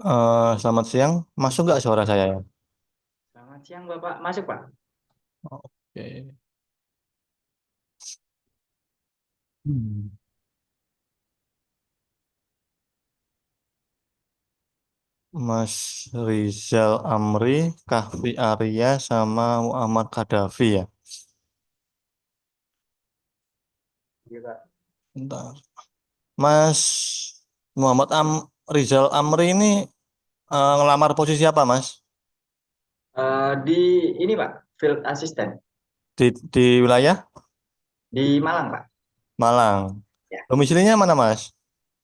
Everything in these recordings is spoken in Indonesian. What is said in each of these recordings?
Selamat siang, masuk nggak suara saya ya? Selamat siang Bapak, masuk Pak. Oke. Hmm. Mas Rizal Amri, Kahfi Arya, sama Muammar Gaddafi ya. Iya, Pak. Bentar. Mas Rizal Amri ini ngelamar posisi apa, Mas? Di ini Pak, field assistant Di wilayah di Malang Pak. Malang. Ya. Domisilinya mana, Mas?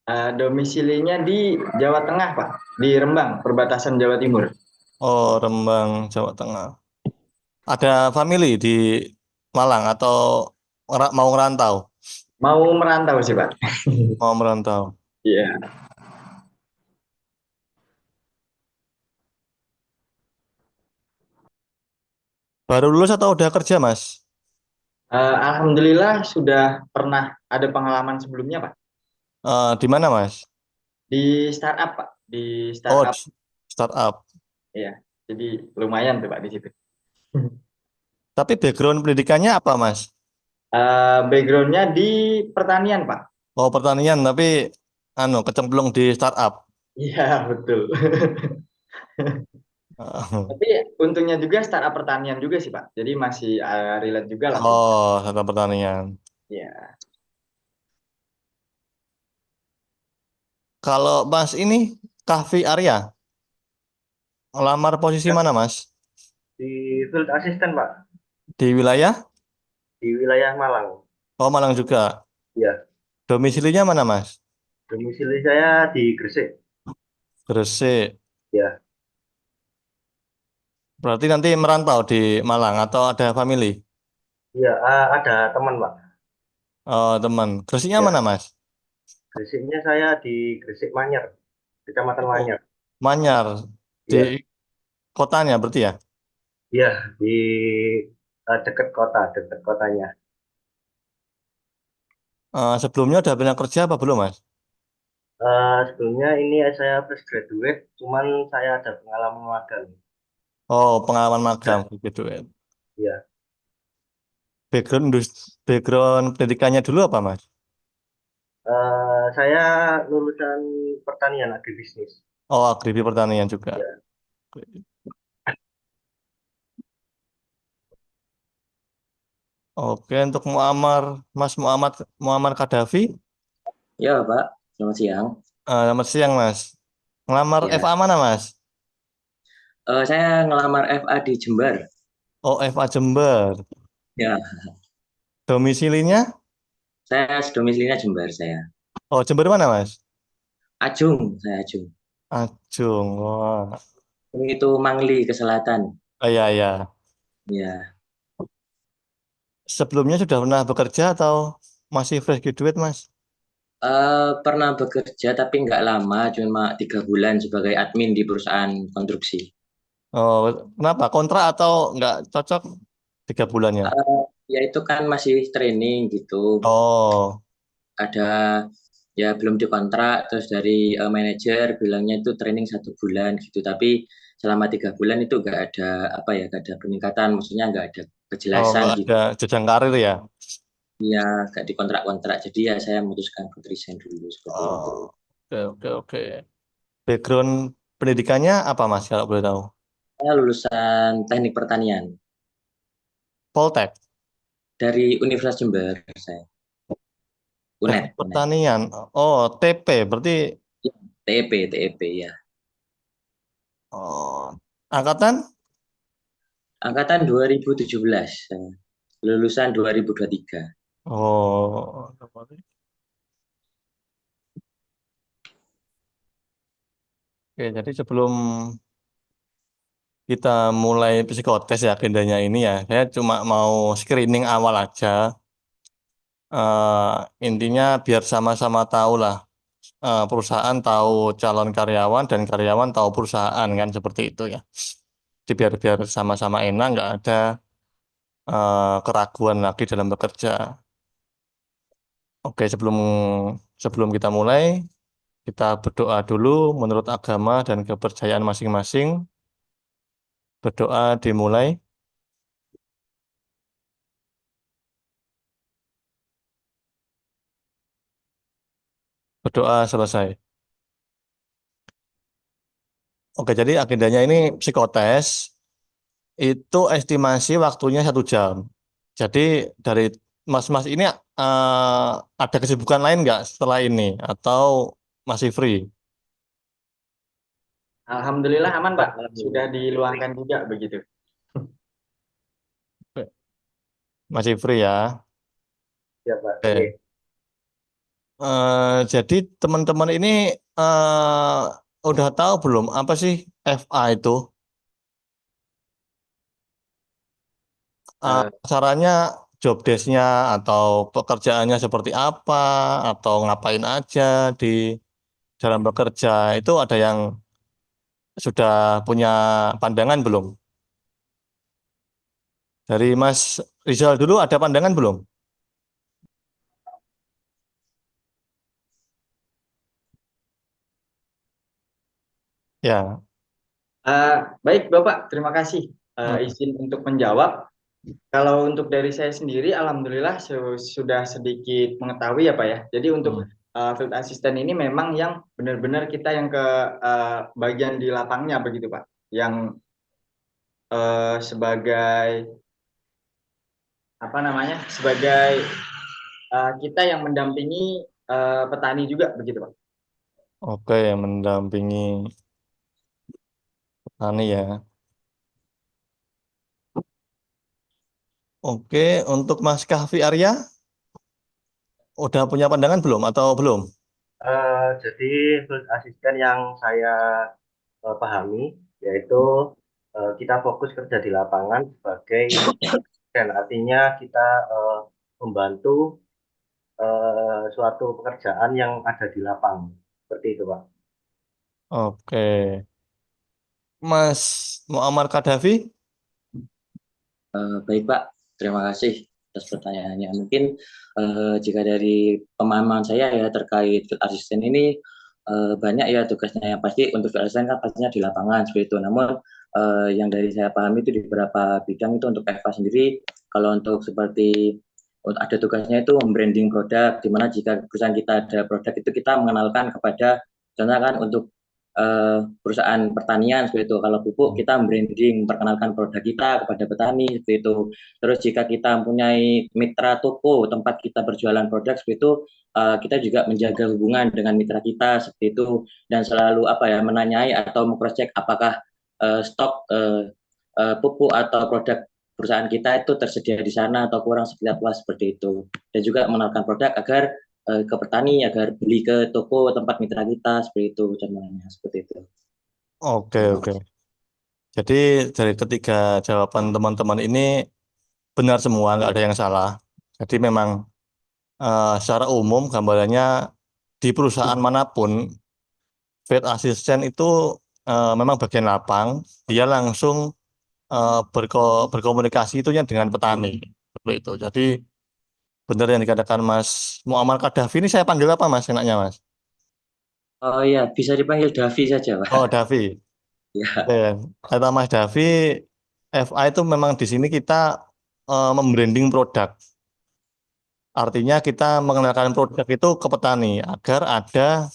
Domisilinya di Jawa Tengah Pak, di Rembang, perbatasan Jawa Timur. Oh, Rembang, Jawa Tengah. Ada family di Malang atau mau ngerantau? Mau merantau sih Pak. Mau merantau. Iya. Baru lulus atau udah kerja, Mas? Alhamdulillah sudah pernah ada pengalaman sebelumnya Pak. Di mana, Mas? Di startup Pak, di Oh, startup. startup. Iya. Jadi lumayan tuh Pak di situ. Tapi background pendidikannya apa, Mas? Backgroundnya di pertanian Pak. Oh, pertanian, tapi kecemplung di startup. Iya betul. Tapi untungnya juga startup pertanian juga sih Pak. Jadi masih relate juga lah gitu. Oh, startup pertanian. Ya. Kalau Mas ini, Kahfi Arya, lamar posisi mana, Mas? Di field assistant Pak, Di wilayah? di wilayah Malang. Oh, Malang juga. Ya, Domisilinya mana, Mas? domisili saya di Gresik. Gresik. Ya, Berarti nanti merantau di Malang atau ada family? ya ada teman Pak. Oh, teman. Gresiknya mana, Ya, Mas? Gresiknya saya di Gresik Manyar, Kecamatan Oh, Manyar. Manyar. Di Ya, kotanya berarti ya? ya di dekat kota, dekat kotanya. Sebelumnya udah pernah kerja apa belum, Mas? Sebelumnya ini saya fresh graduate, cuman saya ada pengalaman magang. Oh, pengalaman magang Ya, gitu ya. ya. Background pendidikannya dulu apa, Mas? Saya lulusan pertanian agribisnis. Oh, agribisnis pertanian juga. Ya. Oke, untuk Mas Muammar Gaddafi, Ya, Pak. Selamat siang. selamat siang, Mas. Ngelamar Ya. FA mana, Mas? Saya ngelamar FA di Jember. Oh, FA Jember. Ya, Domisilinya? saya domisilinya Jember saya. Oh, Jember mana, Mas? Ajung, saya Ajung. Ajung. Wah. Itu Mangli ke selatan. Oh, iya, iya. Ya. Sebelumnya sudah pernah bekerja atau masih fresh graduate, Mas? Pernah bekerja tapi nggak lama, cuma 3 bulan sebagai admin di perusahaan konstruksi. Oh, kenapa? Kontrak atau nggak cocok 3 bulannya? Ya itu kan masih training gitu. Oh, Ada ya belum dikontrak, terus dari manajer bilangnya itu training 1 bulan gitu. Tapi selama 3 bulan itu nggak ada apa ya, nggak ada peningkatan, maksudnya nggak ada oh, kejelasan nggak gitu. ada jenjang karir ya? Ya nggak dikontrak-kontrak. Jadi ya saya memutuskan untuk resign dulu seperti itu. Oh, oke, oke, oke. Background pendidikannya apa, Mas, kalau boleh tahu? Saya lulusan teknik pertanian Poltek, dari Universitas Jember saya. Teknik UNED, UNED. Pertanian. Oh, TP, berarti Ya, TEP, TEP ya. oh, angkatan? Angkatan 2017, saya. Lulusan 2023. Oh, oke. Jadi sebelum kita mulai psikotes ya agendanya ini ya, saya cuma mau screening awal aja. Intinya biar sama-sama tahu lah, perusahaan tahu calon karyawan dan karyawan tahu perusahaan kan seperti itu ya. Jadi biar biar sama-sama enak, nggak ada keraguan lagi dalam bekerja. Oke, sebelum sebelum kita mulai, Kita berdoa dulu menurut agama dan kepercayaan masing-masing. Berdoa dimulai. Berdoa selesai. Oke, jadi agendanya ini psikotes. Itu estimasi waktunya 1 jam. Jadi dari Mas-Mas ini ada kesibukan lain nggak setelah ini? Atau masih free? Alhamdulillah aman, Pak. Sudah diluangkan juga begitu. Masih free ya? Ya, Pak. Oke. Jadi teman-teman ini udah tahu belum apa sih FA itu? Eh, Caranya job desk-nya atau pekerjaannya seperti apa atau ngapain aja di dalam bekerja itu ada yang sudah punya pandangan belum? Dari Mas Rizal dulu ada pandangan belum? Ya. Baik, Bapak. Terima kasih Hmm. izin untuk menjawab. Kalau untuk dari saya sendiri, alhamdulillah sudah sedikit mengetahui ya, Pak ya. Jadi untuk Hmm. field assistant ini memang yang benar-benar kita yang ke bagian di lapangnya begitu, Pak. Yang sebagai apa namanya? Sebagai kita yang mendampingi petani juga begitu, Pak. Oke, mendampingi petani ya. Oke, untuk Mas Kahfi Arya udah punya pandangan belum atau belum? Jadi field assistant yang saya pahami yaitu kita fokus kerja di lapangan sebagai dan artinya kita membantu suatu pekerjaan yang ada di lapangan seperti itu, Pak. Oke. Mas Muammar Kadafi? Baik Pak, terima kasih atas pertanyaannya. Mungkin jika dari pemahaman saya ya terkait field assistant ini banyak ya tugasnya. Yang pasti untuk field assistant kan pastinya di lapangan seperti itu. Namun yang dari saya pahami itu di beberapa bidang itu untuk FA sendiri, kalau untuk seperti ada tugasnya itu membranding produk, di mana jika perusahaan kita ada produk itu kita mengenalkan kepada, contohnya kan untuk perusahaan pertanian seperti itu. Kalau pupuk kita branding, memperkenalkan produk kita kepada petani seperti itu. Terus jika kita mempunyai mitra toko tempat kita berjualan produk seperti itu, kita juga menjaga hubungan dengan mitra kita seperti itu dan selalu apa ya menanyai atau mengcross check apakah stok pupuk atau produk perusahaan kita itu tersedia di sana atau kurang seperti apa seperti itu. Dan juga mengenalkan produk agar ke petani agar beli ke toko tempat mitra kita seperti itu contohnya seperti itu. Oke, oke. Jadi dari ketiga jawaban teman-teman ini benar semua, nggak ada yang salah. Jadi memang secara umum gambarannya di perusahaan manapun, field assistant itu memang bagian lapang, dia langsung berkomunikasi itunya dengan petani. Seperti itu. Jadi benar yang dikatakan Mas Muammar Kadafi ini saya panggil apa Mas enaknya Mas? Oh iya, bisa dipanggil Davi saja, Pak. Oh, Davi. Ya, Oke, kata Mas Davi, FA itu memang di sini kita membranding produk. Artinya kita mengenalkan produk itu ke petani agar ada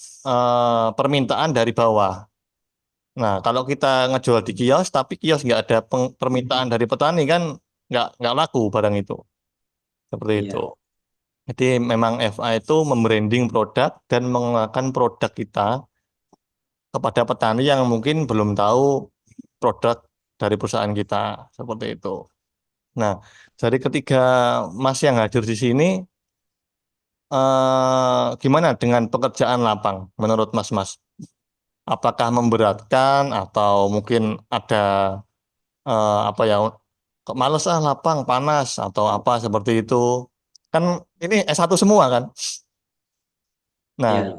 permintaan dari bawah. Nah, kalau kita ngejual di kios, tapi kios nggak ada permintaan dari petani kan nggak laku barang itu. Seperti itu. iya, Jadi memang FA itu membranding produk dan mengenalkan produk kita kepada petani yang mungkin belum tahu produk dari perusahaan kita. Seperti itu. Nah, dari ketiga Mas yang hadir di sini, gimana dengan pekerjaan lapang menurut Mas-Mas? Apakah memberatkan atau mungkin ada apa ya, kok males ah lapang panas atau apa seperti itu? Kan ini S1 semua kan? Nah, iya,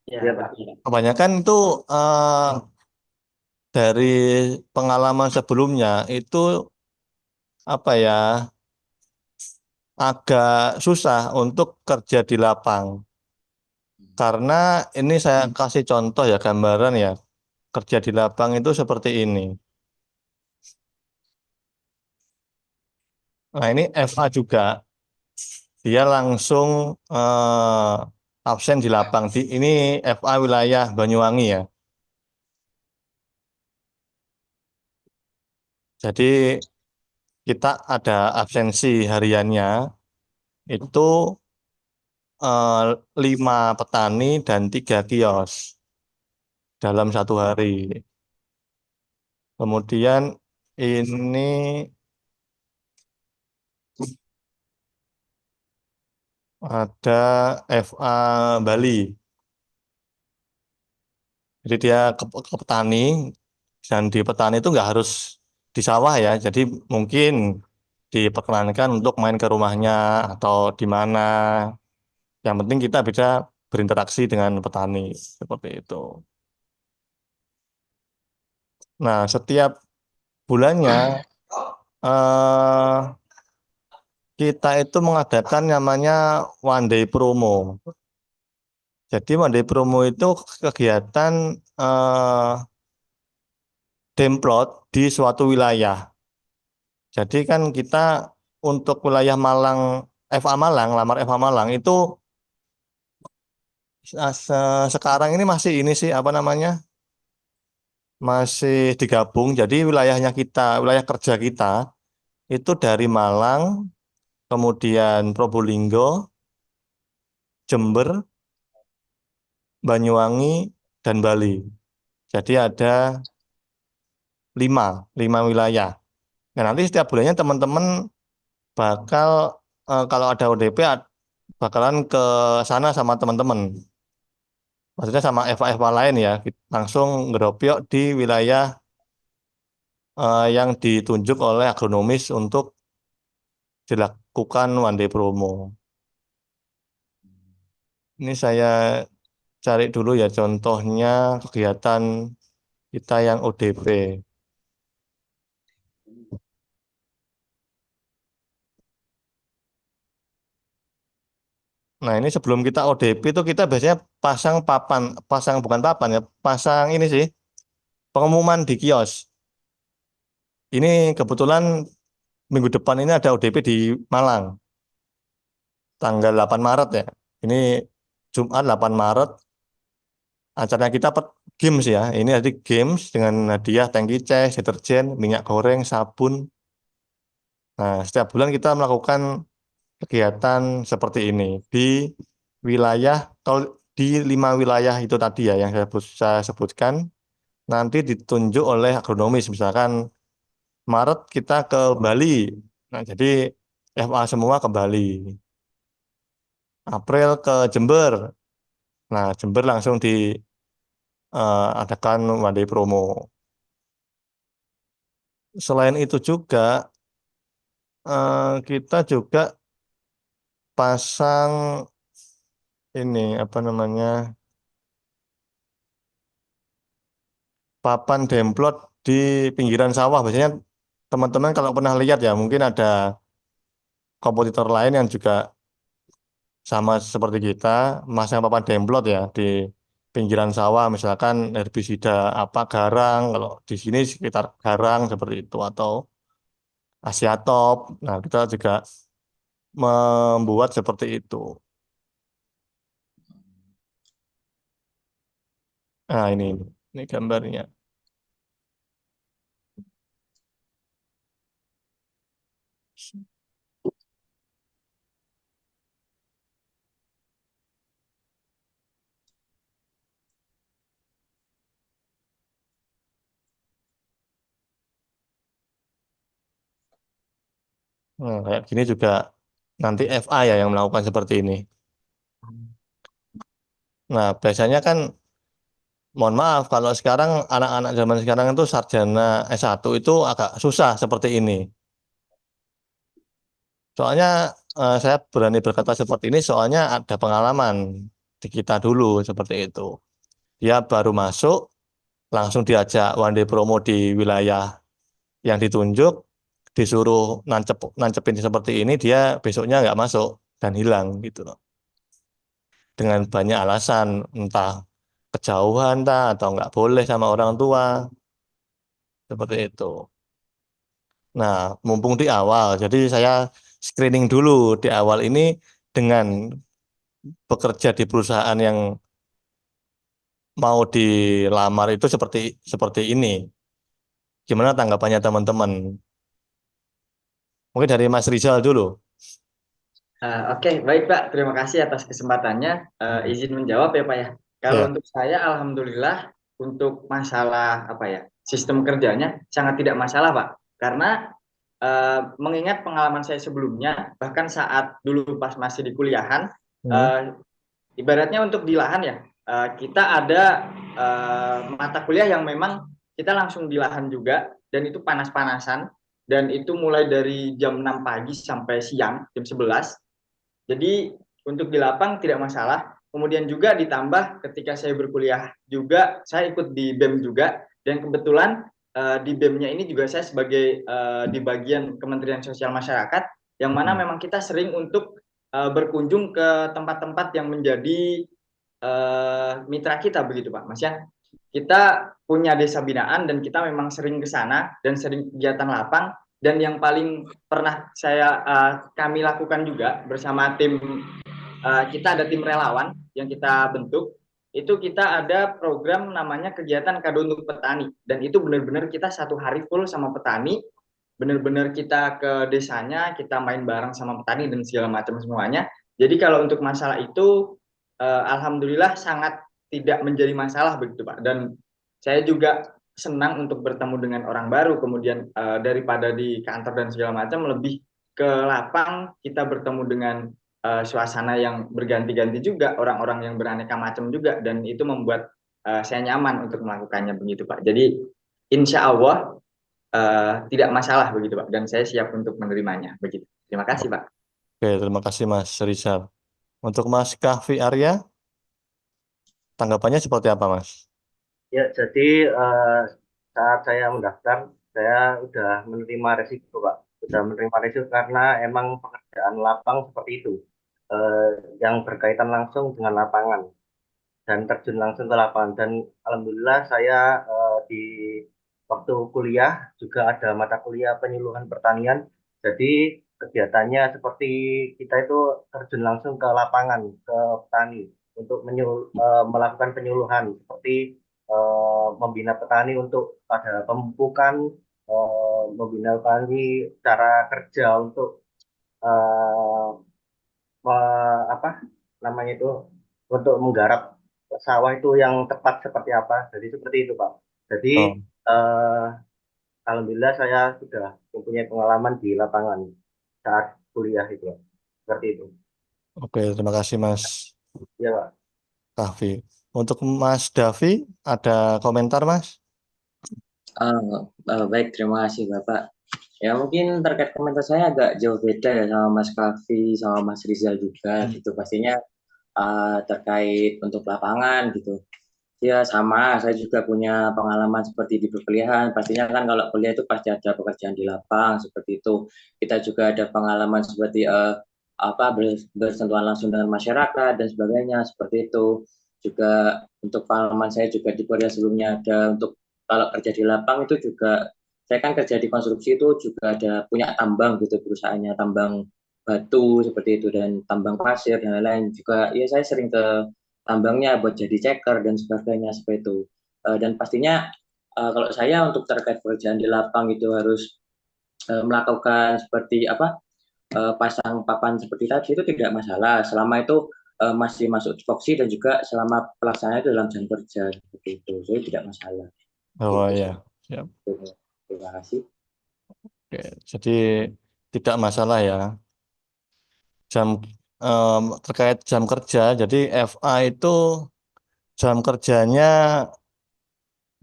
Ya, Iya, Pak. Pak. kebanyakan itu eh, dari pengalaman sebelumnya itu apa ya, agak susah untuk kerja di lapang. Karena ini saya kasih contoh ya gambaran ya, kerja di lapang itu seperti ini. Nah ini FA juga, dia langsung absen di lapang. Ini FA wilayah Banyuwangi ya. Jadi kita ada absensi hariannya itu 5 petani dan 3 kios dalam satu hari. Kemudian ini ada FA Bali. Jadi dia ke petani dan di petani itu nggak harus di sawah ya. Jadi mungkin diperkenankan untuk main ke rumahnya atau di mana. Yang penting kita bisa berinteraksi dengan petani seperti itu. Nah, setiap bulannya eh, kita itu mengadakan namanya one day promo. Jadi one day promo itu kegiatan eh, demplot di suatu wilayah. Jadi kan kita untuk wilayah Malang, FA Malang, lamar FA Malang itu sekarang ini masih ini sih apa namanya? Masih digabung. Jadi wilayahnya kita, wilayah kerja kita itu dari Malang, kemudian Probolinggo, Jember, Banyuwangi, dan Bali. Jadi ada lima, lima wilayah. Nah, nanti setiap bulannya teman-teman bakal kalau ada ODP bakalan ke sana sama teman-teman. Maksudnya sama FA-FA lain ya, langsung ngeropiok di wilayah yang ditunjuk oleh agronomis untuk dilakukan one day promo. Ini saya cari dulu ya contohnya kegiatan kita yang ODP. Nah, ini sebelum kita ODP itu kita biasanya pasang papan, pasang bukan papan ya, pasang ini sih, pengumuman di kios. Ini kebetulan minggu depan ini ada ODP di Malang, tanggal 8 Maret ya. Ini Jumat 8 Maret, acara kita games ya. Ini jadi games dengan hadiah tangki cas, deterjen, minyak goreng, sabun. Nah, setiap bulan kita melakukan kegiatan seperti ini di wilayah, kalau di 5 wilayah itu tadi ya yang saya sebutkan, nanti ditunjuk oleh agronomis. Misalkan Maret kita ke Bali, nah jadi FA semua ke Bali. April ke Jember, nah Jember langsung diadakan one day promo. Selain itu juga kita juga pasang ini apa namanya papan demplot di pinggiran sawah. Biasanya teman-teman kalau pernah lihat ya mungkin ada kompetitor lain yang juga sama seperti kita masang papan demplot ya di pinggiran sawah, misalkan herbisida apa garang, kalau di sini sekitar garang seperti itu atau Asiatop. Nah, kita juga membuat seperti itu. Nah, ini gambarnya. Nah, kayak gini juga nanti FA ya yang melakukan seperti ini. Nah, biasanya kan mohon maaf kalau sekarang anak-anak zaman sekarang itu sarjana S1 itu agak susah seperti ini. Soalnya saya berani berkata seperti ini soalnya ada pengalaman di kita dulu seperti itu. Dia baru masuk, langsung diajak one day promo di wilayah yang ditunjuk, disuruh nancepin seperti ini, dia besoknya nggak masuk dan hilang gitu loh. dengan banyak alasan, entah kejauhan atau nggak boleh sama orang tua, seperti itu. Nah, mumpung di awal, jadi saya screening dulu di awal ini dengan bekerja di perusahaan yang mau dilamar itu seperti seperti ini. Gimana tanggapannya teman-teman? Mungkin dari Mas Rizal dulu. Oke, baik Pak. Terima kasih atas kesempatannya. Izin menjawab ya Pak ya. Kalau Ya. untuk saya, alhamdulillah untuk masalah apa ya sistem kerjanya sangat tidak masalah Pak. Karena mengingat pengalaman saya sebelumnya, bahkan saat dulu pas masih di kuliahan, Hmm. ibaratnya untuk di lahan ya, kita ada mata kuliah yang memang kita langsung di lahan juga, dan itu panas-panasan, dan itu mulai dari jam 6 pagi sampai siang, jam 11. Jadi untuk di lapang tidak masalah. Kemudian juga ditambah ketika saya berkuliah juga, saya ikut di BEM juga. Dan kebetulan di BEM-nya ini juga saya sebagai di bagian Kementerian Sosial Masyarakat, yang mana memang kita sering untuk berkunjung ke tempat-tempat yang menjadi mitra kita begitu Pak. Mas ya, kita punya desa binaan dan kita memang sering ke sana dan sering kegiatan lapang. Dan yang paling pernah kami lakukan juga bersama tim, kita ada tim relawan yang kita bentuk, itu kita ada program namanya kegiatan kado untuk petani, dan itu benar-benar kita satu hari full sama petani, benar-benar kita ke desanya, kita main bareng sama petani dan segala macam semuanya. Jadi kalau untuk masalah itu alhamdulillah sangat tidak menjadi masalah begitu Pak. Dan saya juga senang untuk bertemu dengan orang baru, kemudian daripada di kantor dan segala macam, lebih ke lapang kita bertemu dengan suasana yang berganti-ganti juga, orang-orang yang beraneka macam juga, dan itu membuat saya nyaman untuk melakukannya begitu Pak. Jadi insya Allah tidak masalah begitu Pak, dan saya siap untuk menerimanya begitu. Terima kasih Pak. Oke, terima kasih Mas Rizal. Untuk Mas Kahfi Arya, tanggapannya seperti apa Mas? Ya, jadi saat saya mendaftar, saya udah menerima resiko, Pak. Udah menerima resiko karena emang pekerjaan lapang seperti itu, eh, yang berkaitan langsung dengan lapangan dan terjun langsung ke lapangan. Dan alhamdulillah saya di waktu kuliah juga ada mata kuliah penyuluhan pertanian. Jadi kegiatannya seperti kita itu terjun langsung ke lapangan, ke petani untuk melakukan penyuluhan seperti membina petani untuk pada pemupukan, membina petani cara kerja untuk eh, apa namanya itu untuk menggarap sawah itu yang tepat seperti apa. Jadi seperti itu Pak. Jadi Oh, eh, alhamdulillah saya sudah mempunyai pengalaman di lapangan saat kuliah itu Pak. Seperti itu. oke, terima kasih Mas Ya Pak. Kahfi. Untuk Mas Davi, ada komentar Mas? Baik, terima kasih Bapak. Ya mungkin terkait komentar saya agak jauh beda ya sama Mas Kavi, sama Mas Rizal juga gitu. Pastinya terkait untuk lapangan gitu. Ya sama, saya juga punya pengalaman seperti di perkuliahan. Pastinya kan kalau kuliah itu pasti ada pekerjaan di lapang seperti itu. Kita juga ada pengalaman seperti bersentuhan langsung dengan masyarakat dan sebagainya seperti itu. Juga untuk pengalaman saya juga di kuliah sebelumnya ada untuk kalau kerja di lapang itu juga saya kan kerja di konstruksi itu juga ada punya tambang gitu perusahaannya, tambang batu seperti itu dan tambang pasir dan lain-lain juga. Ya saya sering ke tambangnya buat jadi checker dan sebagainya seperti itu. Dan pastinya kalau saya untuk terkait pekerjaan di lapang itu harus melakukan seperti apa pasang papan seperti tadi itu tidak masalah selama itu masih masuk tupoksi dan juga selama pelaksanaan itu dalam jam kerja seperti itu, jadi tidak masalah. Oh Itu sih. ya, siap. Terima kasih. Oke, jadi tidak masalah ya. Jam terkait jam kerja, jadi FA itu jam kerjanya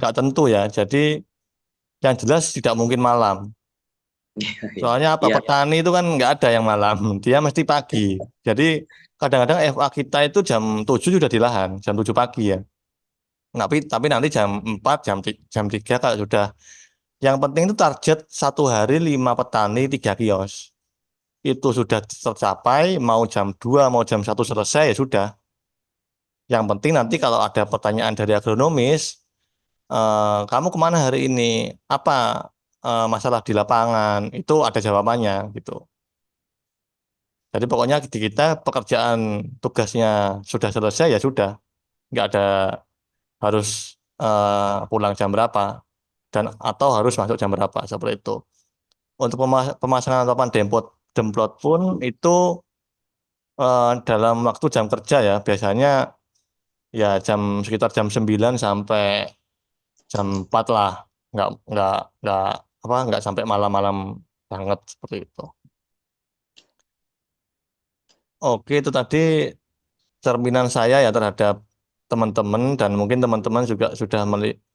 nggak tentu ya. Jadi yang jelas tidak mungkin malam. Soalnya apa Iya, petani itu kan nggak ada yang malam, dia mesti pagi. Jadi kadang-kadang FA kita itu jam 7 sudah di lahan, jam 7 pagi ya. Tapi nanti jam 4, jam 3 kalau sudah. Yang penting itu target satu hari 5 petani, 3 kios. Itu sudah tercapai, mau jam 2 mau jam 1 selesai ya sudah. Yang penting nanti kalau ada pertanyaan dari agronomis, kamu kemana hari ini? Apa masalah di lapangan? Itu ada jawabannya gitu. Jadi pokoknya di kita pekerjaan tugasnya sudah selesai ya sudah, nggak ada harus pulang jam berapa dan atau harus masuk jam berapa seperti itu. Untuk pemasangan papan demplot pun itu dalam waktu jam kerja ya biasanya ya sekitar jam 9 sampai jam 4 lah, nggak nggak nggak sampai malam-malam banget seperti itu. Oke, itu tadi cerminan saya ya terhadap teman-teman dan mungkin teman-teman juga sudah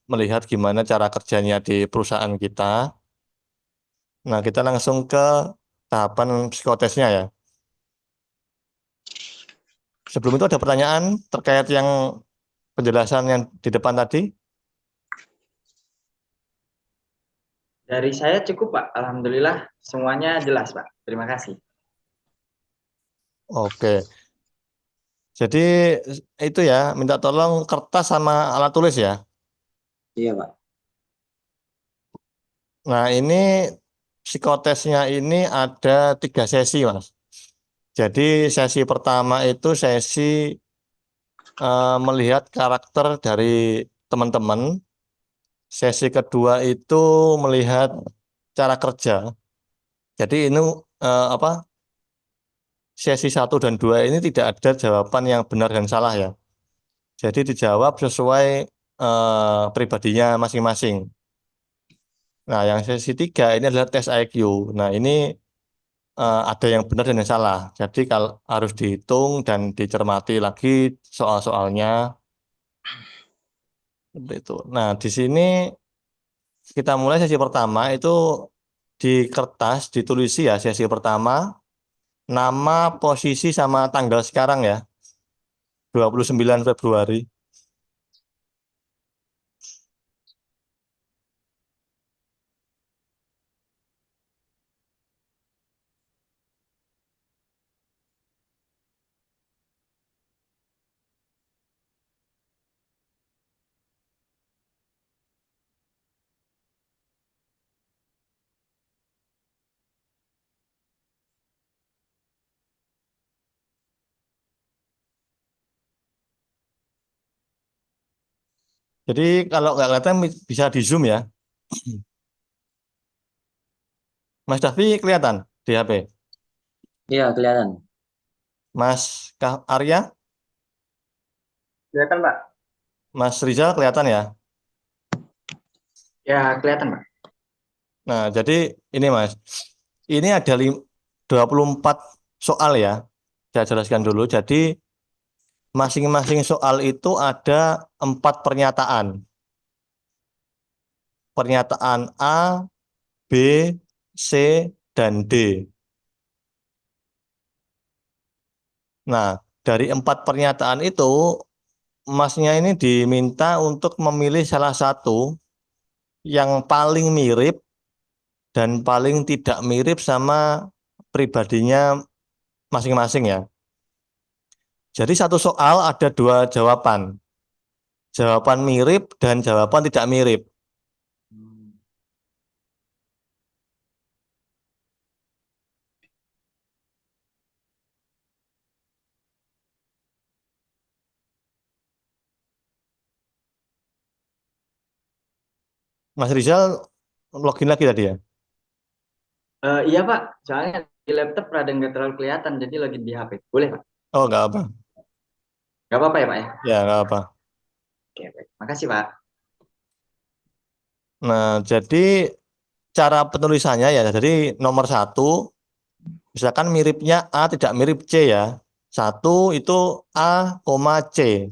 melihat gimana cara kerjanya di perusahaan kita. Nah, kita langsung ke tahapan psikotesnya ya. Sebelum itu ada pertanyaan terkait yang penjelasan yang di depan tadi. Dari saya cukup, Pak. Alhamdulillah semuanya jelas, Pak. Terima kasih. Oke, jadi itu ya minta tolong kertas sama alat tulis ya. Iya, Pak. Nah, ini psikotesnya ini ada 3 sesi, Mas. Jadi sesi pertama itu sesi melihat karakter dari teman-teman. Sesi kedua itu melihat cara kerja. Jadi ini apa? Sesi 1 dan 2 ini tidak ada jawaban yang benar dan salah ya. Jadi dijawab sesuai pribadinya masing-masing. Nah, yang sesi 3 ini adalah tes IQ. Nah, ini ada yang benar dan yang salah. Jadi kalau harus dihitung dan dicermati lagi soal-soalnya seperti itu. Nah, di sini kita mulai sesi pertama itu di kertas ditulisi ya sesi pertama nama, posisi sama tanggal sekarang ya, 29 Februari. Jadi kalau nggak kelihatan bisa di zoom ya. Mas Davi kelihatan di HP. Iya, kelihatan. Arya, Silakan Pak. Mas Rizal kelihatan ya. Ya, kelihatan, Pak. Nah, jadi ini Mas, ini ada 24 soal ya. Saya jelaskan dulu. Jadi masing-masing soal itu ada 4 pernyataan. Pernyataan A, B, C, dan D. Nah, dari 4 pernyataan itu, Masnya ini diminta untuk memilih salah satu yang paling mirip dan paling tidak mirip sama pribadinya masing-masing ya. Jadi satu soal ada 2 jawaban. Jawaban mirip dan jawaban tidak mirip. Mas Rizal login lagi tadi ya? Iya, Pak. Soalnya di laptop rada nggak terlalu kelihatan, jadi lagi di HP. Boleh, Pak? Oh, nggak apa. Nggak apa-apa ya, Pak ya? Ya, nggak apa. Oke, baik. Makasih, Pak. Nah, jadi cara penulisannya ya, jadi nomor 1, misalkan miripnya A tidak mirip C ya. 1 itu A, C.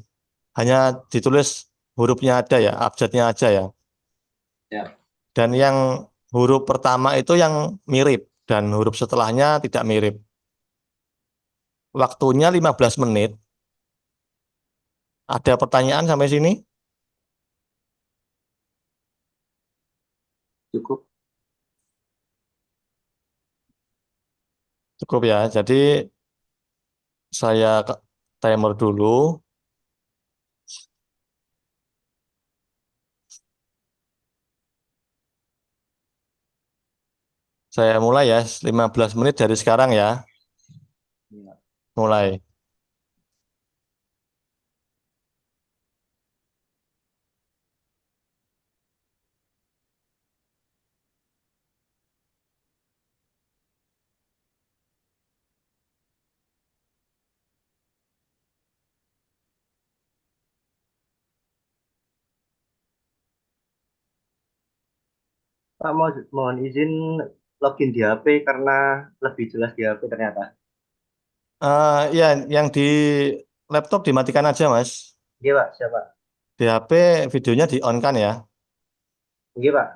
Hanya ditulis hurufnya ada ya, abjadnya aja ya. Ya. Dan yang huruf pertama itu yang mirip dan huruf setelahnya tidak mirip. Waktunya 15 menit. Ada pertanyaan sampai sini? Cukup. Cukup ya. Jadi saya timer dulu. Saya mulai ya, 15 menit dari sekarang ya. Ya. Mulai. Pak, mohon izin login di HP karena lebih jelas di HP ternyata. Ya, yang di laptop dimatikan aja, Mas. Iya, Pak, siapa? Di HP videonya di on kan ya. Iya, Pak.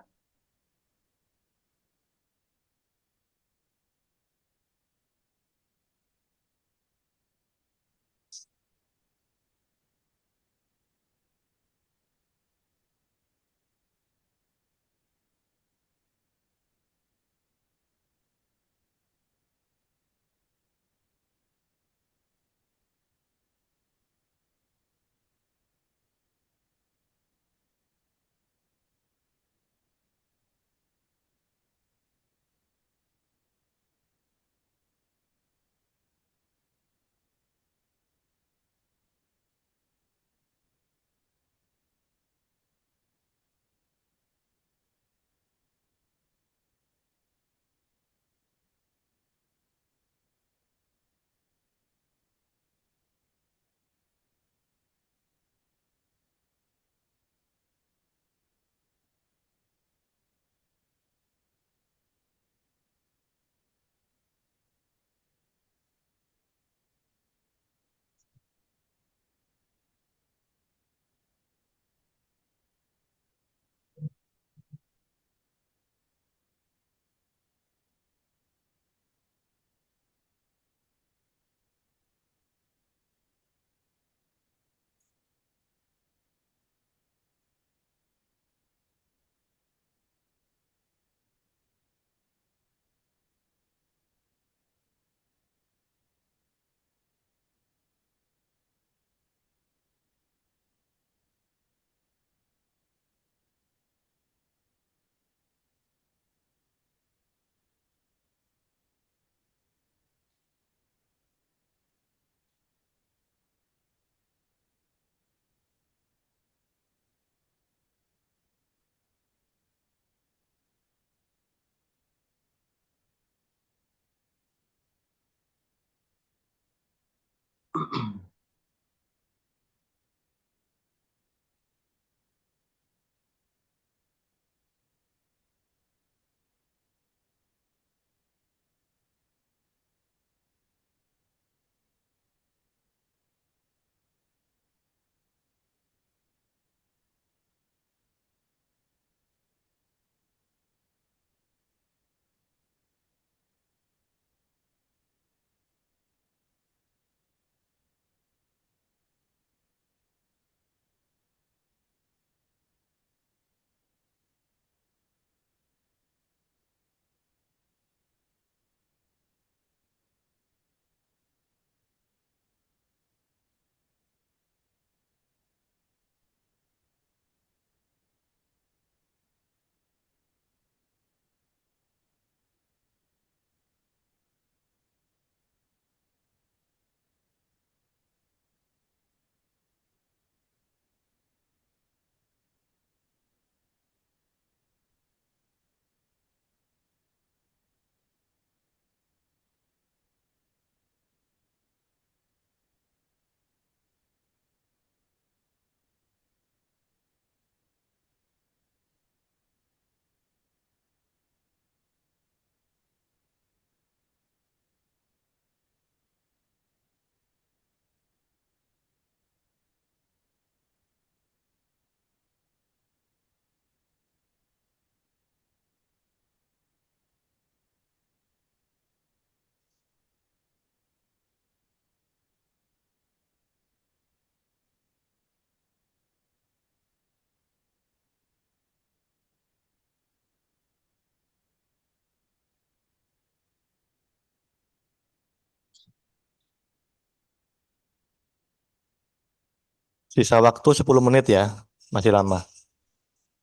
Sisa waktu 10 menit ya. Masih lama.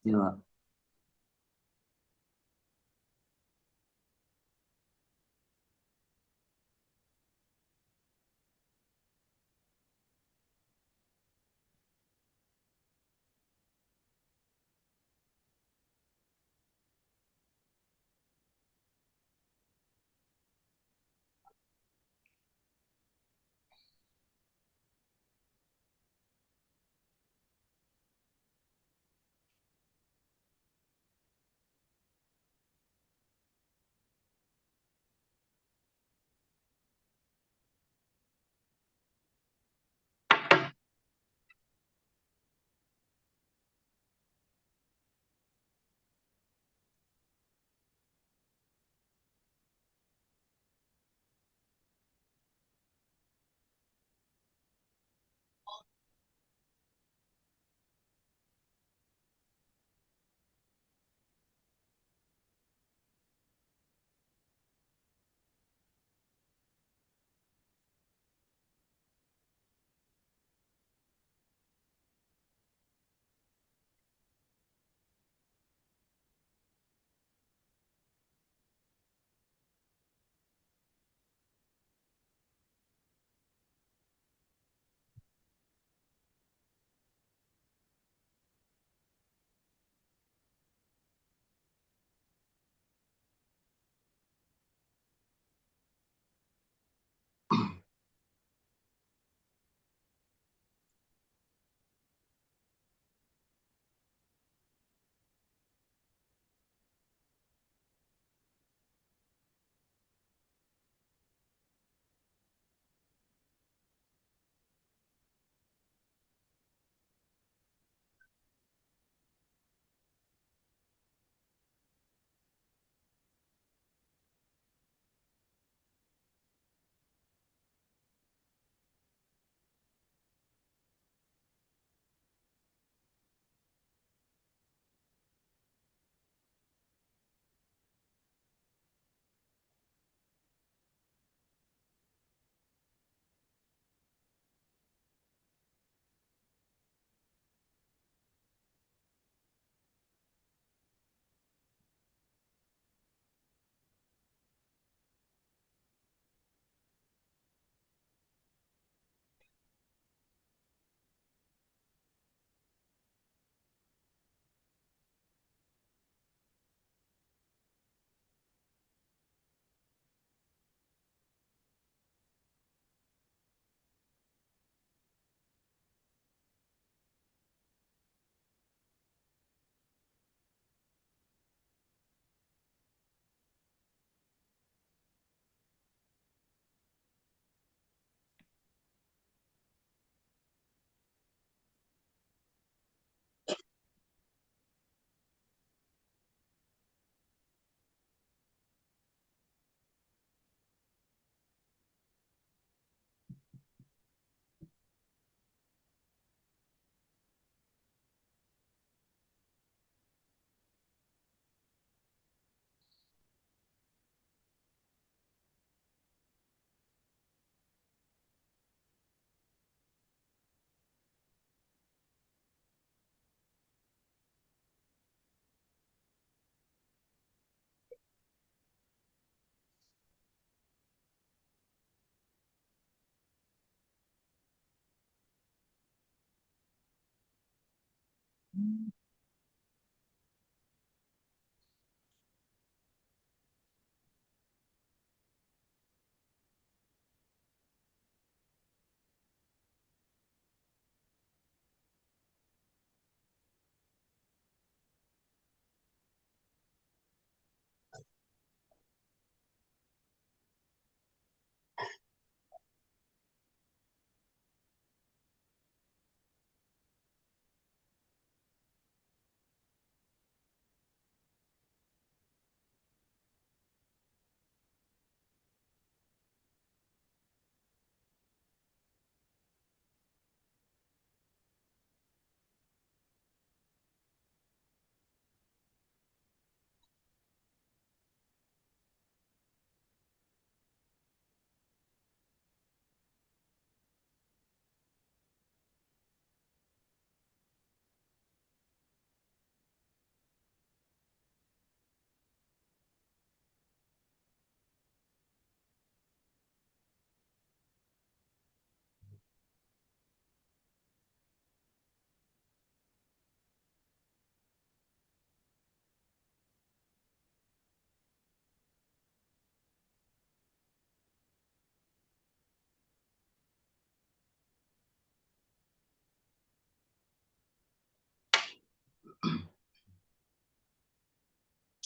Ya, Pak.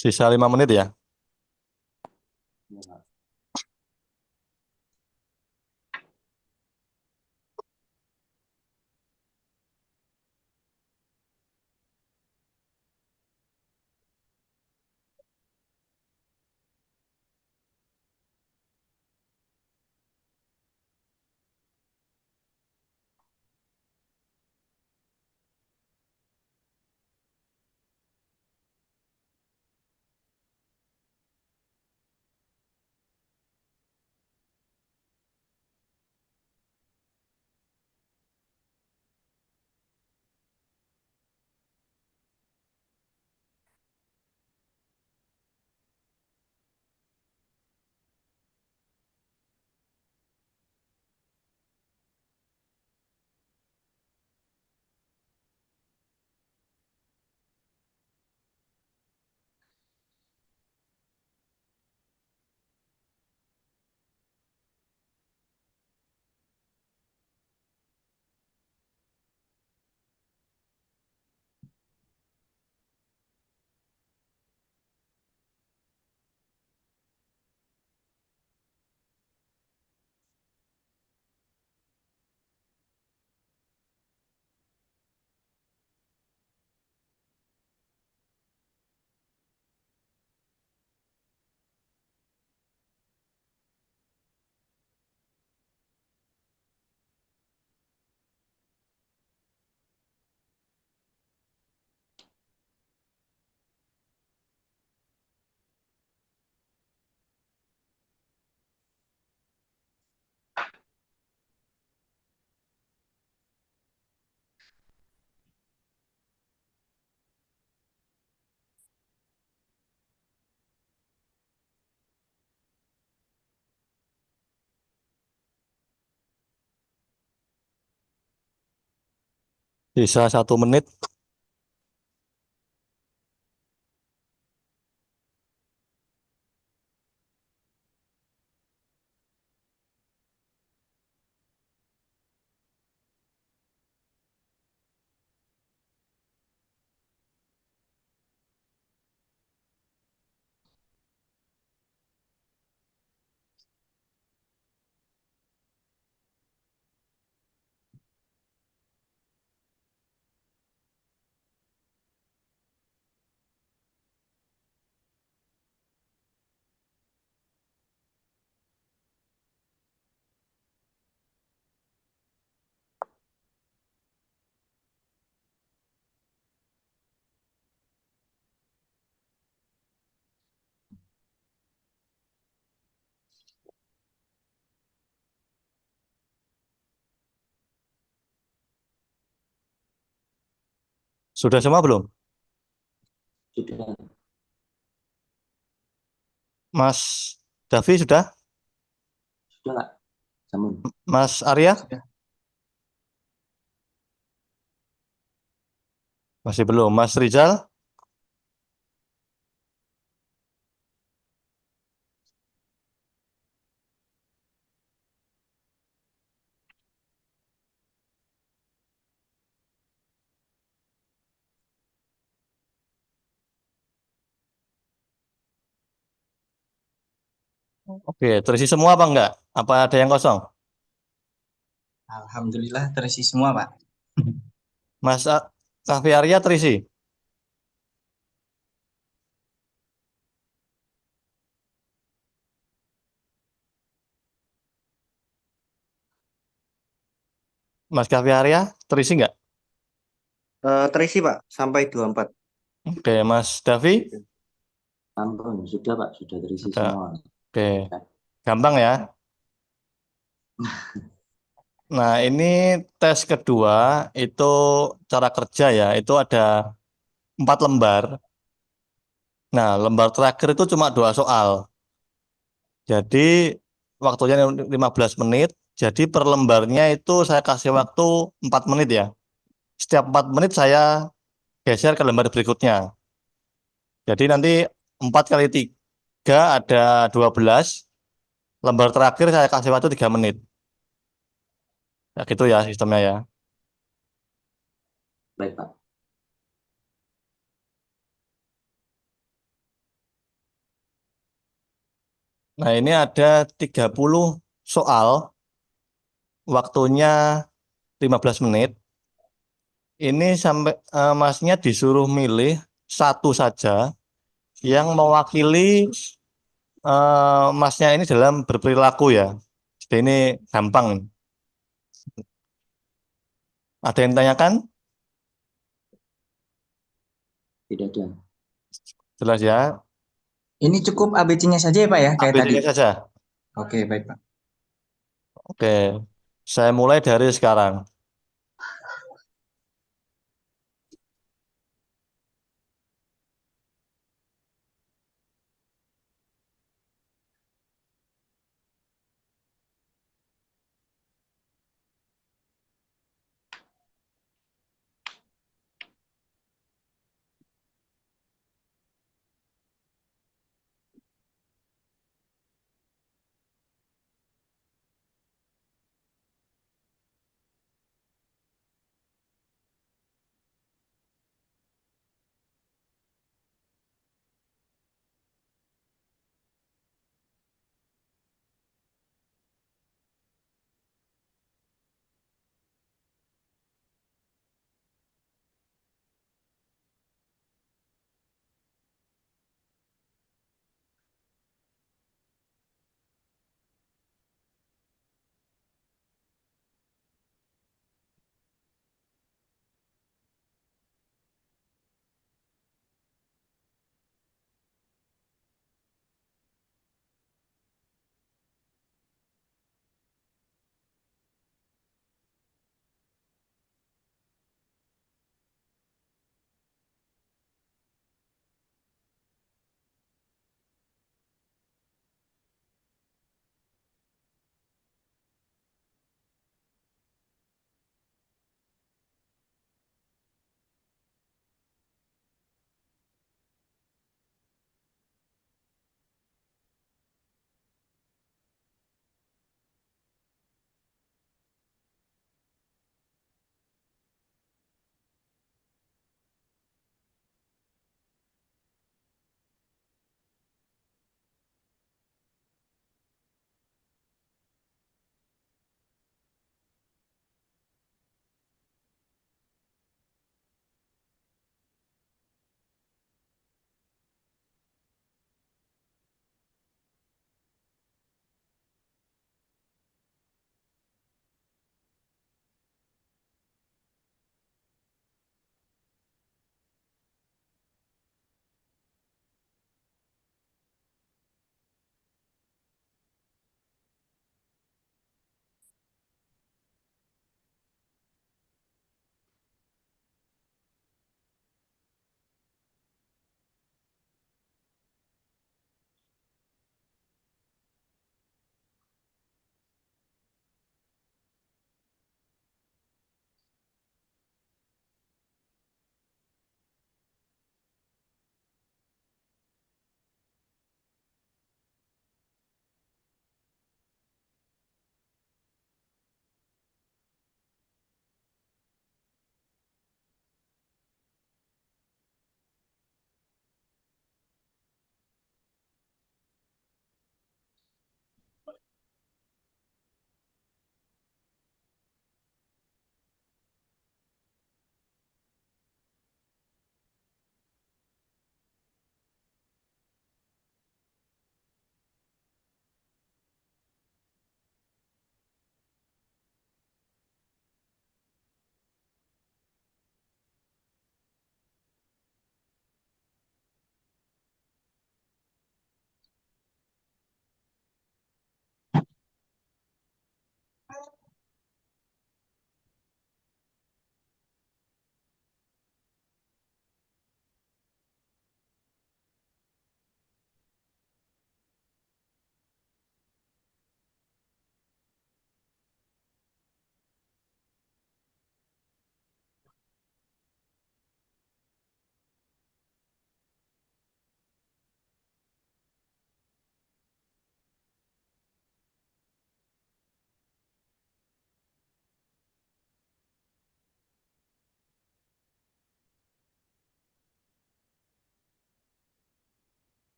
Sisa 5 menit ya. Sisa 1 menit. Sudah semua belum? Sudah, Mas Davi sudah? sudah Kak. Samun. Mas Arya? Masih belum. Mas Rizal? Oke, terisi semua apa enggak? Apa ada yang kosong? Alhamdulillah terisi semua, Pak. Mas Kahfi Arya terisi. Mas Kahfi Arya terisi enggak? Terisi Pak, sampai 24. Oke, Mas Davi? Ampun, sudah Pak, sudah terisi Sudah. semua. Oke, gampang ya. Nah, ini tes kedua itu cara kerja ya. Itu ada 4 lembar. Nah, lembar terakhir itu cuma 2 soal. Jadi waktunya 15 menit. Jadi per lembarnya itu saya kasih waktu 4 menit ya. Setiap 4 menit saya geser ke lembar berikutnya. Jadi nanti 4 kali 3 ada 12. Lembar terakhir saya kasih waktu 3 menit. Ya gitu ya sistemnya ya. Baik Pak. Nah ini ada 30 soal. Waktunya 15 menit. Ini sampai masnya disuruh milih satu saja yang mewakili masnya ini dalam berperilaku ya. Jadi ini gampang. Ada yang tanyakan? Tidak ada. Jelas ya. Ini cukup ABC-nya saja ya, Pak ya, kayak tadi. ABC saja. Oke, baik, Pak. Oke. Saya mulai dari sekarang.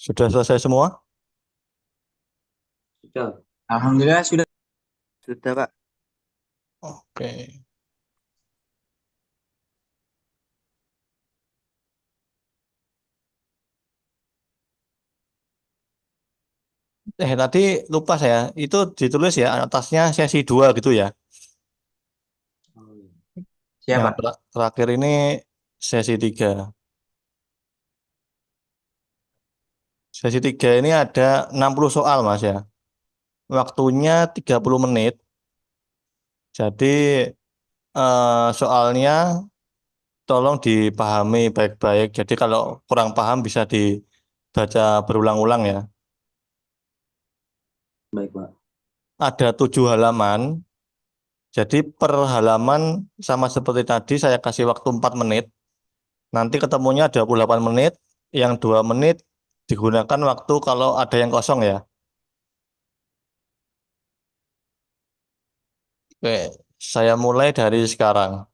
Sudah selesai semua? Sudah. Alhamdulillah sudah. Sudah, Pak. Oke. Tadi lupa saya. Itu ditulis ya atasnya sesi 2 gitu ya. Oh, iya. Yang Siapa? terakhir ini sesi 3. Sesi 3 ini ada 60 soal, Mas ya. Waktunya 30 menit. Jadi soalnya tolong dipahami baik-baik. Jadi kalau kurang paham bisa dibaca berulang-ulang ya. Baik, Pak. Ada 7 halaman. Jadi per halaman sama seperti tadi saya kasih waktu 4 menit. Nanti ketemunya 28 menit. Yang 2 menit digunakan waktu kalau ada yang kosong ya. Oke, saya mulai dari sekarang.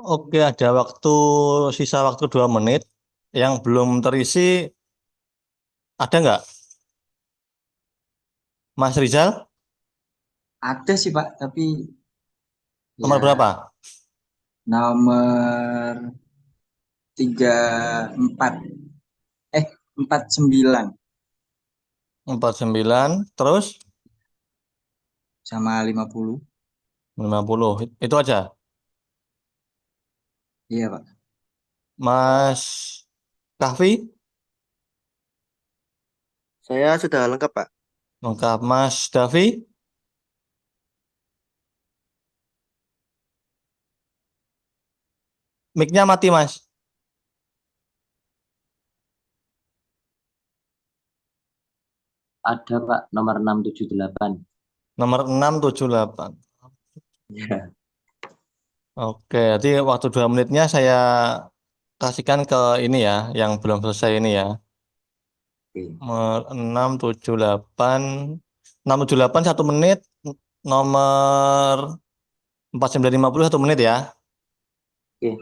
Oke, ada sisa waktu 2 menit. Yang belum terisi ada nggak? Mas Rizal, Ada sih Pak, tapi nomor ya berapa? nomor 34, 49 49, terus sama 50. 50. Itu aja. Iya Pak. Mas Kahfi, Saya sudah lengkap, Pak. lengkap. Mas Davi, mic-nya mati, Mas. Ada Pak, nomor 678. Nomor 678. Ya. Oke, jadi waktu 2 menitnya saya kasihkan ke ini ya, yang belum selesai ini ya. Oke. Nomor 678 1 menit. Nomor 4950 1 menit ya. Oke.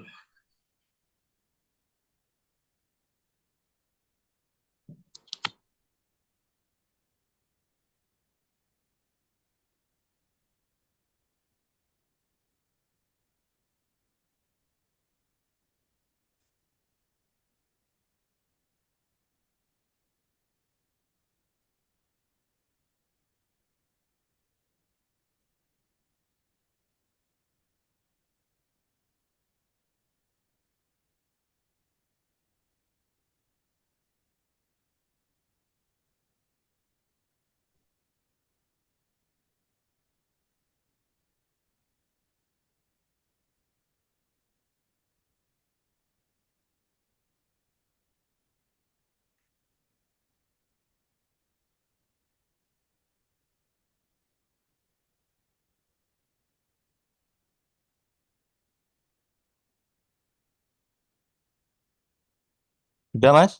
Udah, Mas?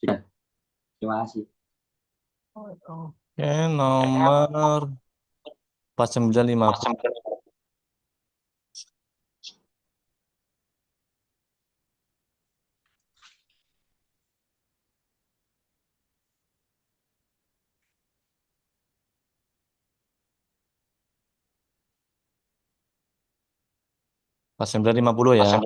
Sudah. Terima kasih. Oke, nomor 4950. Pas 950 ya.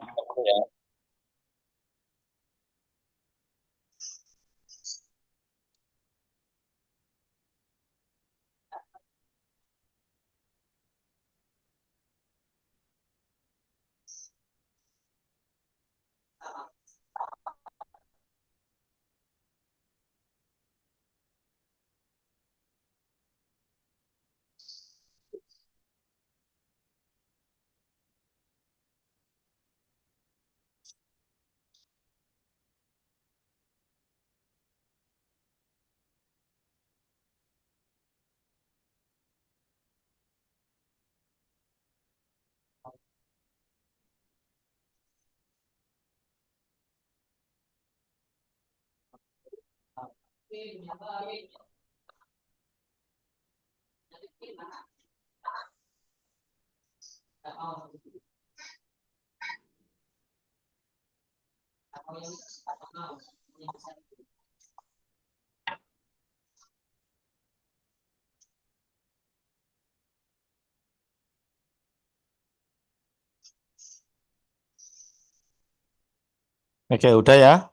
Oke, udah ya.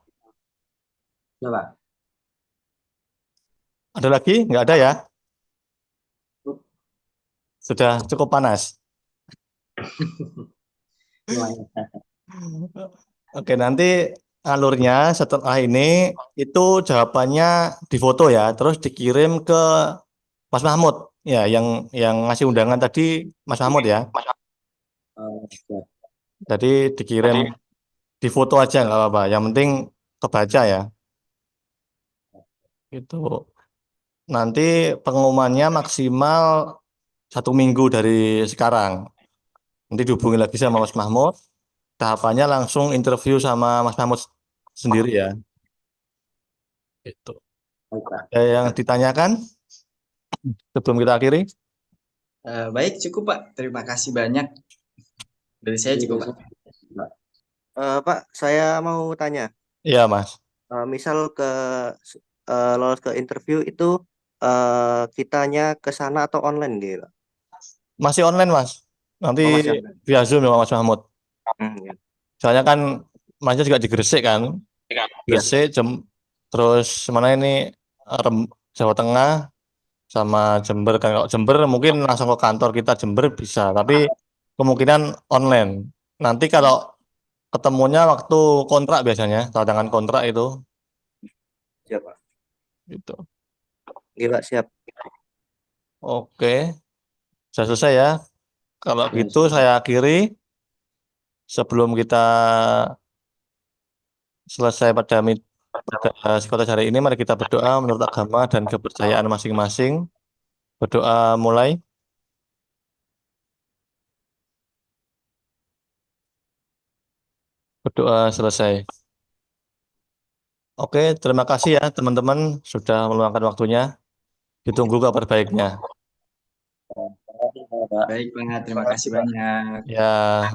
Coba. Ada lagi? Nggak ada ya? Sudah cukup panas. Lumayan. Oke, nanti alurnya setelah ini itu jawabannya difoto ya, terus dikirim ke Mas Mahmud ya, yang ngasih undangan tadi Mas Mahmud ya. Siap. Tadi dikirim di foto aja nggak apa-apa. Yang penting kebaca ya. Itu nanti pengumumannya maksimal 1 minggu dari sekarang. Nanti dihubungi lagi sama Mas Mahmud. Tahapannya langsung interview sama Mas Mahmud sendiri ya. Itu. Baik, Pak. Ada yang ditanyakan sebelum kita akhiri? Baik, cukup Pak. Terima kasih banyak. Dari saya cukup Pak. Pak. Pak, saya mau tanya, Iya, Mas. misal lolos ke interview itu kitanya ke sana atau online gitu? Masih online, Mas. Nanti Oh, masih online. via Zoom ya, Mas Mahmud. Ya. Soalnya kan Masnya juga di Gresik kan? Iya. Gresik, terus mana ini Jawa Tengah sama Jember kan. Kalau Jember mungkin langsung ke kantor kita Jember bisa, tapi kemungkinan online. Nanti kalau ketemunya waktu kontrak biasanya, tanda tangan kontrak itu, Siap, Pak. gitu. Gila, siap. Oke, sudah selesai ya. Kalau Ya, gitu saya akhiri sebelum kita selesai pada psikotes hari ini. Mari kita berdoa menurut agama dan kepercayaan masing-masing. Berdoa mulai. Berdoa selesai. Oke, terima kasih ya teman-teman sudah meluangkan waktunya. Ditunggu kabar baiknya. Pak. Baik Pak, terima kasih banyak. Ya.